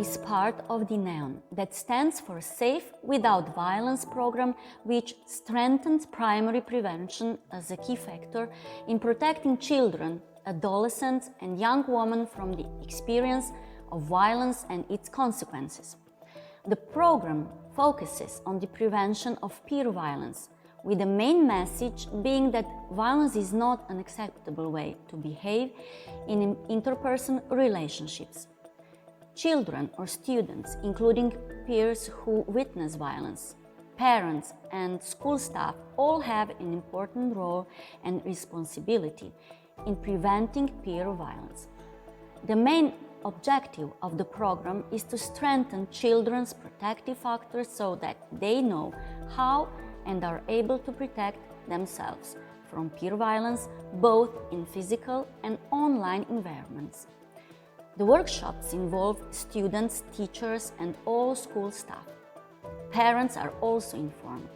is part of the NEON, that stands for Safe Without Violence program, which strengthens primary prevention as a key factor in protecting children, adolescents, and young women from the experience of violence and its consequences. The program focuses on the prevention of peer violence, with the main message being that violence is not an acceptable way to behave in interpersonal relationships. Children or students, including peers who witness violence, parents and school staff all have an important role and responsibility in preventing peer violence. The main objective of the program is to strengthen children's protective factors so that they know how and are able to protect themselves from peer violence, both in physical and online environments. The workshops involve students, teachers, and all school staff. Parents are also informed.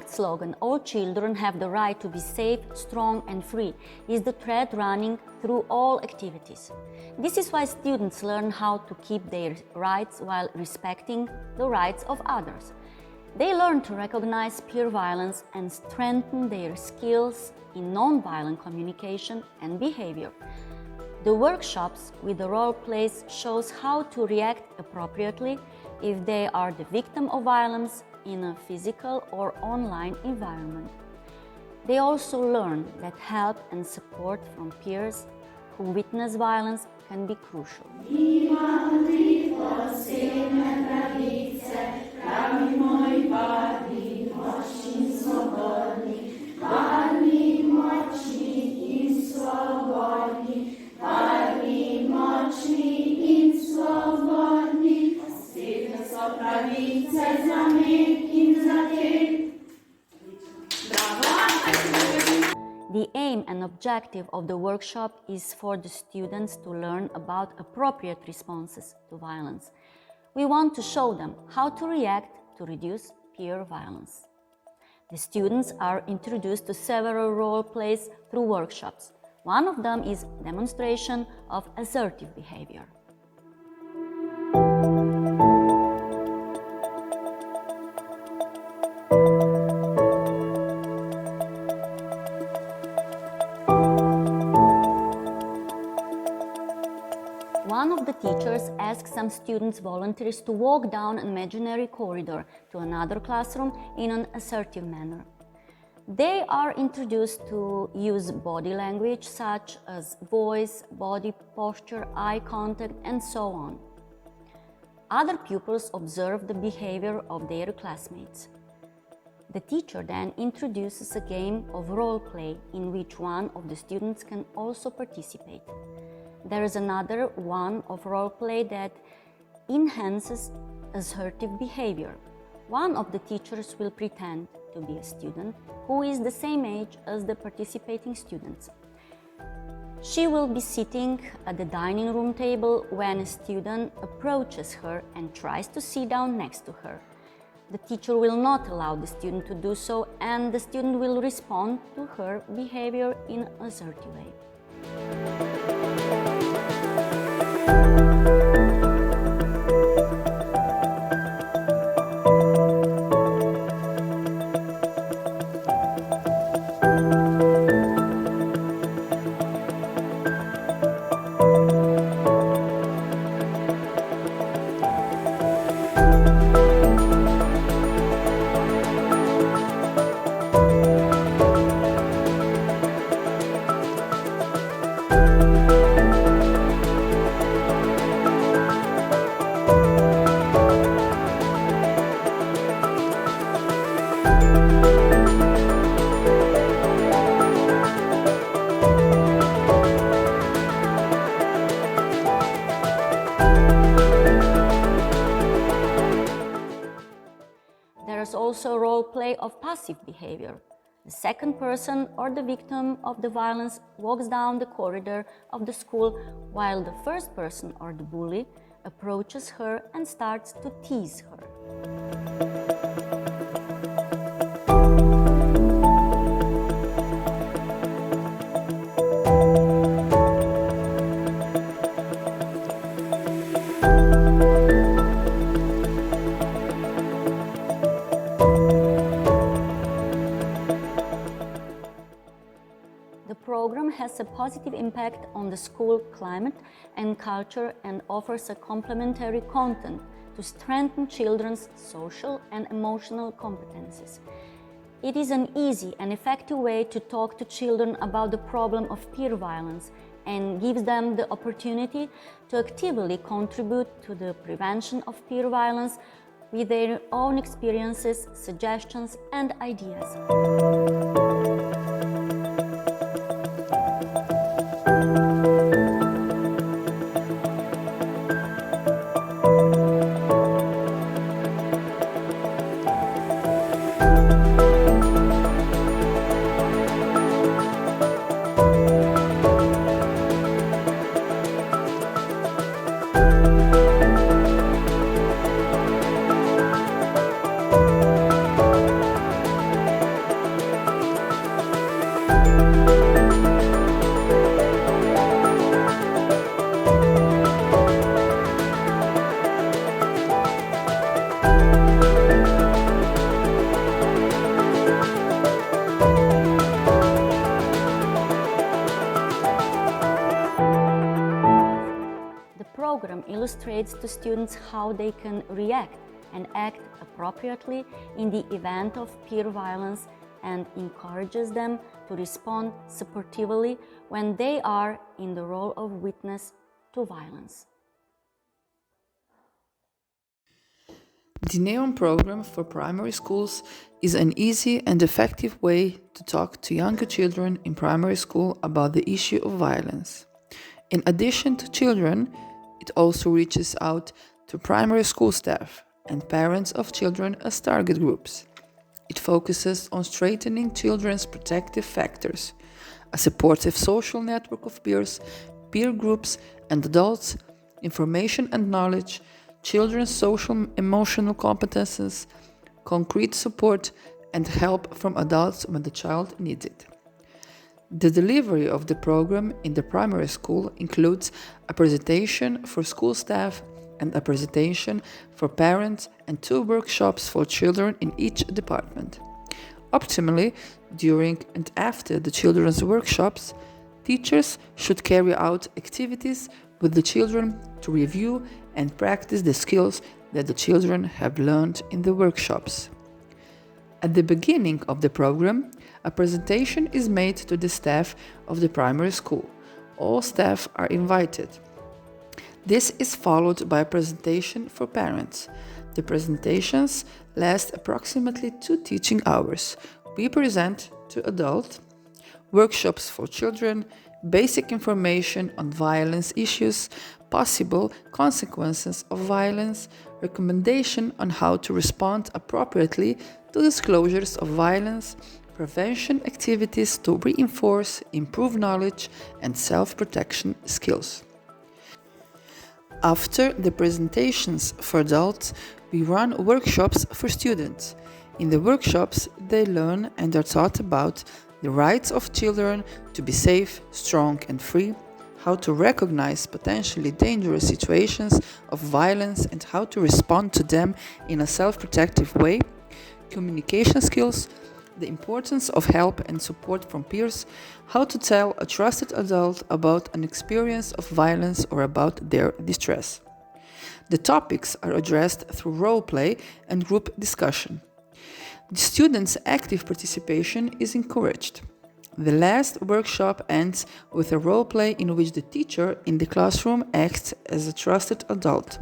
Slogan, "All children have the right to be safe, strong and free," is the thread running through all activities. This is why students learn how to keep their rights while respecting the rights of others. They learn to recognize peer violence and strengthen their skills in non-violent communication and behavior. The workshops with the role plays shows how to react appropriately if they are the victim of violence in a physical or online environment. They also learn that help and support from peers who witness violence can be crucial. The aim and objective of the workshop is for the students to learn about appropriate responses to violence. We want to show them how to react to reduce peer violence. The students are introduced to several role plays through workshops. One of them is demonstration of assertive behavior. One of the teachers asks some students volunteers to walk down an imaginary corridor to another classroom in an assertive manner. They are introduced to use body language such as voice, body posture, eye contact, and so on. Other pupils observe the behavior of their classmates. The teacher then introduces a game of role play in which one of the students can also participate. There is another one of role play that enhances assertive behavior. One of the teachers will pretend to be a student who is the same age as the participating students. She will be sitting at the dining room table when a student approaches her and tries to sit down next to her. The teacher will not allow the student to do so, and the student will respond to her behavior in an assertive way. There is also role play of passive behavior. The second person or the victim of the violence walks down the corridor of the school while the first person or the bully approaches her and starts to tease her. The program has a positive impact on the school climate and culture and offers a complementary content to strengthen children's social and emotional competencies. It is an easy and effective way to talk to children about the problem of peer violence and gives them the opportunity to actively contribute to the prevention of peer violence with their own experiences, suggestions, and ideas. The program illustrates to students how they can react and act appropriately in the event of peer violence and encourages them to respond supportively when they are in the role of witness to violence. The NEON program for primary schools is an easy and effective way to talk to younger children in primary school about the issue of violence. In addition to children, it also reaches out to primary school staff and parents of children as target groups. It focuses on strengthening children's protective factors, a supportive social network of peers, peer groups and adults, information and knowledge, children's social emotional competences, concrete support, and help from adults when the child needs it. The delivery of the program in the primary school includes a presentation for school staff and a presentation for parents and 2 workshops for children in each department. Optimally, during and after the children's workshops, teachers should carry out activities with the children to review and practice the skills that the children have learned in the workshops. At the beginning of the program, a presentation is made to the staff of the primary school. All staff are invited. This is followed by a presentation for parents. The presentations last approximately 2 teaching hours. We present to adults, workshops for children, basic information on violence issues, possible consequences of violence, recommendation on how to respond appropriately to disclosures of violence, prevention activities to reinforce, improve knowledge and self-protection skills. After the presentations for adults, we run workshops for students. In the workshops, they learn and are taught about the rights of children to be safe, strong and free, how to recognize potentially dangerous situations of violence and how to respond to them in a self-protective way, communication skills, the importance of help and support from peers, how to tell a trusted adult about an experience of violence or about their distress. The topics are addressed through role play and group discussion. The students' active participation is encouraged. The last workshop ends with a role play in which the teacher in the classroom acts as a trusted adult.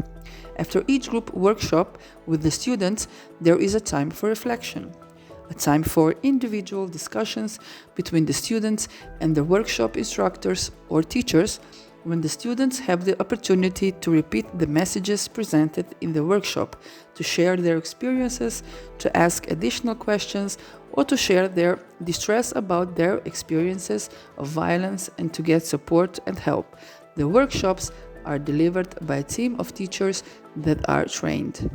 After each group workshop with the students, there is a time for reflection, a time for individual discussions between the students and the workshop instructors or teachers, when the students have the opportunity to repeat the messages presented in the workshop, to share their experiences, to ask additional questions, or to share their distress about their experiences of violence and to get support and help. The workshops are delivered by a team of teachers that are trained.